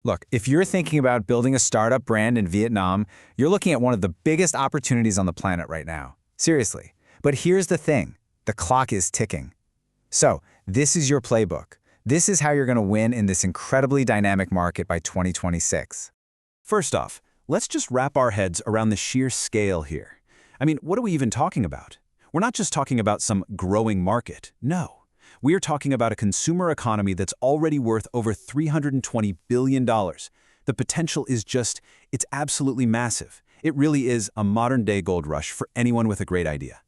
Look, if you're thinking about building a startup brand in Vietnam, you're looking at one of the biggest opportunities on the planet right now. Seriously. But here's the thing. The clock is ticking. So, this is your playbook. This is how you're going to win in this incredibly dynamic market by 2026. First off, let's just wrap our heads around the sheer scale here. I mean, what are we even talking about? We're not just talking about some growing market. No. We are talking about a consumer economy that's already worth over $320 billion. The potential is it's absolutely massive. It really is a modern-day gold rush for anyone with a great idea.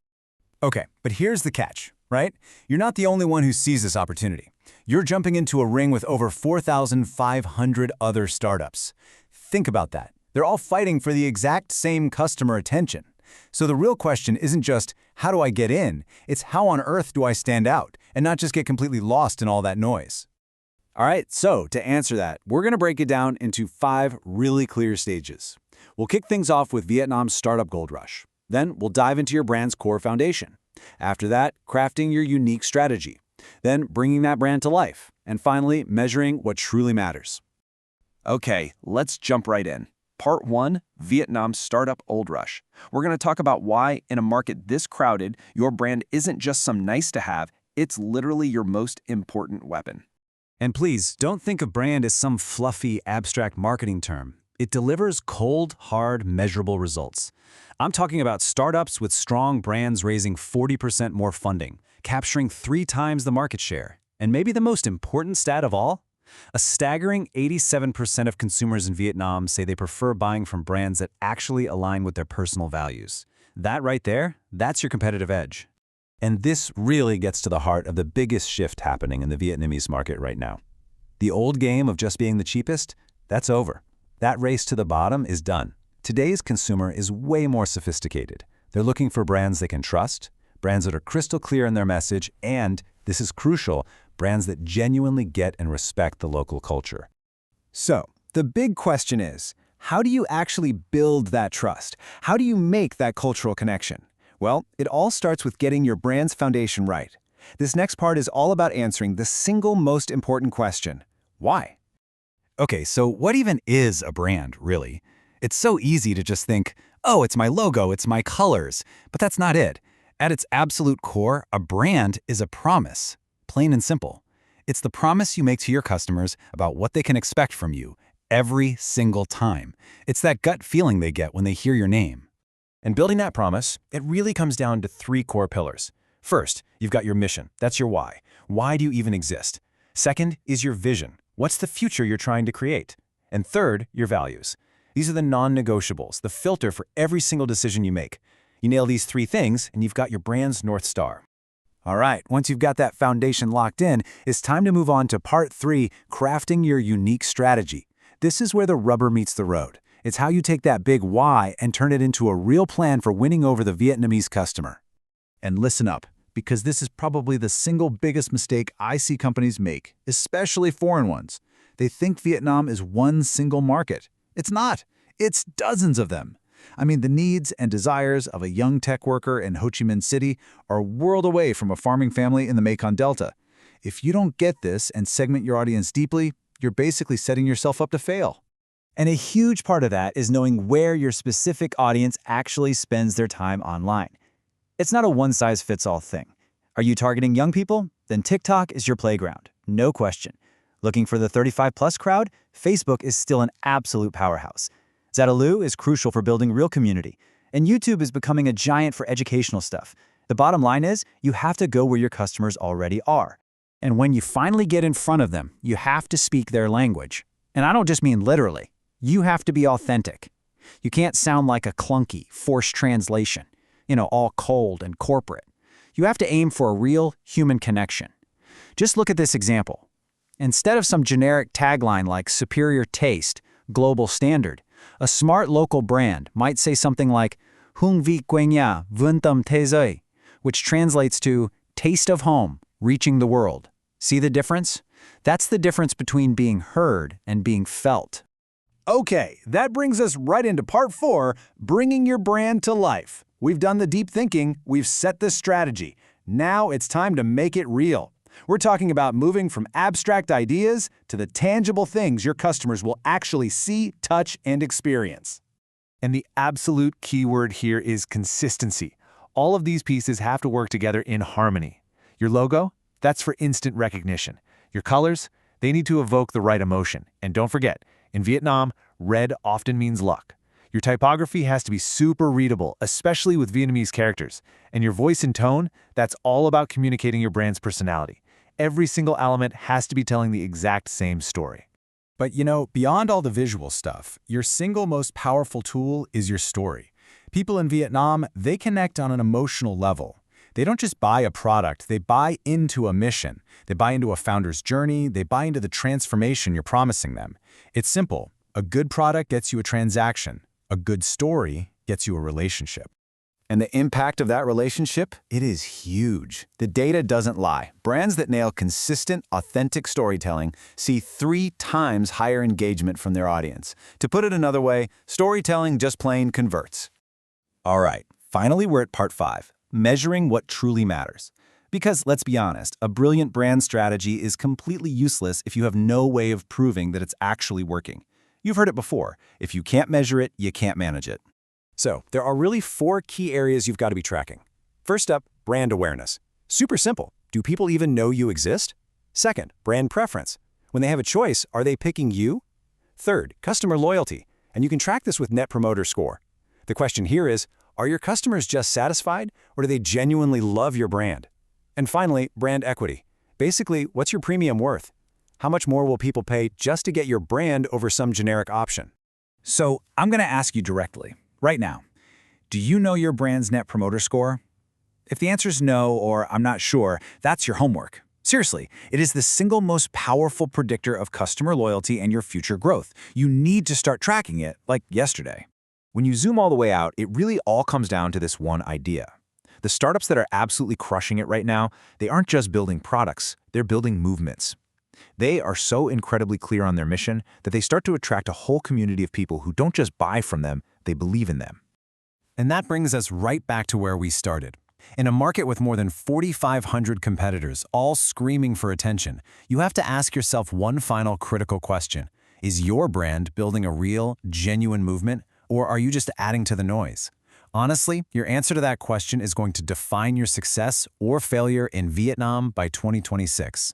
Okay, but here's the catch, right? You're not the only one who sees this opportunity. You're jumping into a ring with over 4,500 other startups. Think about that. They're all fighting for the exact same customer attention. So the real question isn't just, how do I get in? It's how on earth do I stand out and not just get completely lost in all that noise? All right, so to answer that, we're going to break it down into 5 really clear stages. We'll kick things off with Vietnam's startup gold rush. Then we'll dive into your brand's core foundation. After that, crafting your unique strategy. Then bringing that brand to life. And finally, measuring what truly matters. Okay, let's jump right in. Part 1, Vietnam's startup gold rush. We're going to talk about why, in a market this crowded, your brand isn't just some nice-to-have, it's literally your most important weapon. And please, don't think of brand as some fluffy, abstract marketing term. It delivers cold, hard, measurable results. I'm talking about startups with strong brands raising 40% more funding, capturing 3 times the market share. And maybe the most important stat of all? A staggering 87% of consumers in Vietnam say they prefer buying from brands that actually align with their personal values. That right there, that's your competitive edge. And this really gets to the heart of the biggest shift happening in the Vietnamese market right now. The old game of just being the cheapest, that's over. That race to the bottom is done. Today's consumer is way more sophisticated. They're looking for brands they can trust, brands that are crystal clear in their message, and, this is crucial, brands that genuinely get and respect the local culture. So, the big question is, how do you actually build that trust? How do you make that cultural connection? Well, it all starts with getting your brand's foundation right. This next part is all about answering the single most important question: why? Okay, so what even is a brand, really? It's so easy to just think, oh, it's my logo, it's my colors, but that's not it. At its absolute core, a brand is a promise. Plain and simple. It's the promise you make to your customers about what they can expect from you every single time. It's that gut feeling they get when they hear your name. And building that promise, it really comes down to 3 core pillars. First, you've got your mission. That's your why. Why do you even exist? Second is your vision. What's the future you're trying to create? And third, your values. These are the non-negotiables, the filter for every single decision you make. You nail these 3 things, and you've got your brand's North Star. All right, once you've got that foundation locked in, it's time to move on to part 3, crafting your unique strategy. This is where the rubber meets the road. It's how you take that big why and turn it into a real plan for winning over the Vietnamese customer. And listen up, because this is probably the single biggest mistake I see companies make, especially foreign ones. They think Vietnam is one single market. It's not. It's dozens of them. I mean, the needs and desires of a young tech worker in Ho Chi Minh City are a world away from a farming family in the Mekong Delta. If you don't get this and segment your audience deeply, you're basically setting yourself up to fail. And a huge part of that is knowing where your specific audience actually spends their time online. It's not a one-size-fits-all thing. Are you targeting young people? Then TikTok is your playground, no question. Looking for the 35-plus crowd? Facebook is still an absolute powerhouse. Zadalu is crucial for building real community, and YouTube is becoming a giant for educational stuff. The bottom line is, you have to go where your customers already are. And when you finally get in front of them, you have to speak their language. And I don't just mean literally. You have to be authentic. You can't sound like a clunky, forced translation, all cold and corporate. You have to aim for a real human connection. Just look at this example. Instead of some generic tagline like superior taste, global standard, a smart local brand might say something like Hương vị quê nhà vươn tầm thế giới, which translates to taste of home, reaching the world. See the difference? That's the difference between being heard and being felt. Okay, that brings us right into part 4, bringing your brand to life. We've done the deep thinking, we've set the strategy. Now it's time to make it real. We're talking about moving from abstract ideas to the tangible things your customers will actually see, touch, and experience. And the absolute key word here is consistency. All of these pieces have to work together in harmony. Your logo? That's for instant recognition. Your colors? They need to evoke the right emotion. And don't forget, in Vietnam, red often means luck. Your typography has to be super readable, especially with Vietnamese characters. And your voice and tone? That's all about communicating your brand's personality. Every single element has to be telling the exact same story. But beyond all the visual stuff, your single most powerful tool is your story. People in Vietnam, they connect on an emotional level. They don't just buy a product, they buy into a mission. They buy into a founder's journey, they buy into the transformation you're promising them. It's simple. A good product gets you a transaction. A good story gets you a relationship. And the impact of that relationship? It is huge. The data doesn't lie. Brands that nail consistent, authentic storytelling see 3 times higher engagement from their audience. To put it another way, storytelling just plain converts. All right, finally we're at part 5, measuring what truly matters. Because let's be honest, a brilliant brand strategy is completely useless if you have no way of proving that it's actually working. You've heard it before. If you can't measure it, you can't manage it. So, there are really 4 key areas you've got to be tracking. First up, brand awareness. Super simple. Do people even know you exist? Second, brand preference. When they have a choice, are they picking you? Third, customer loyalty. And you can track this with Net Promoter Score. The question here is, are your customers just satisfied, or do they genuinely love your brand? And finally, brand equity. Basically, what's your premium worth? How much more will people pay just to get your brand over some generic option? So I'm going to ask you directly, right now, do you know your brand's Net Promoter Score? If the answer is no, or I'm not sure, that's your homework. Seriously, it is the single most powerful predictor of customer loyalty and your future growth. You need to start tracking it, like yesterday. When you zoom all the way out, it really all comes down to this one idea. The startups that are absolutely crushing it right now, they aren't just building products, they're building movements. They are so incredibly clear on their mission that they start to attract a whole community of people who don't just buy from them, they believe in them. And that brings us right back to where we started. In a market with more than 4,500 competitors, all screaming for attention, you have to ask yourself one final critical question. Is your brand building a real, genuine movement, or are you just adding to the noise? Honestly, your answer to that question is going to define your success or failure in Vietnam by 2026.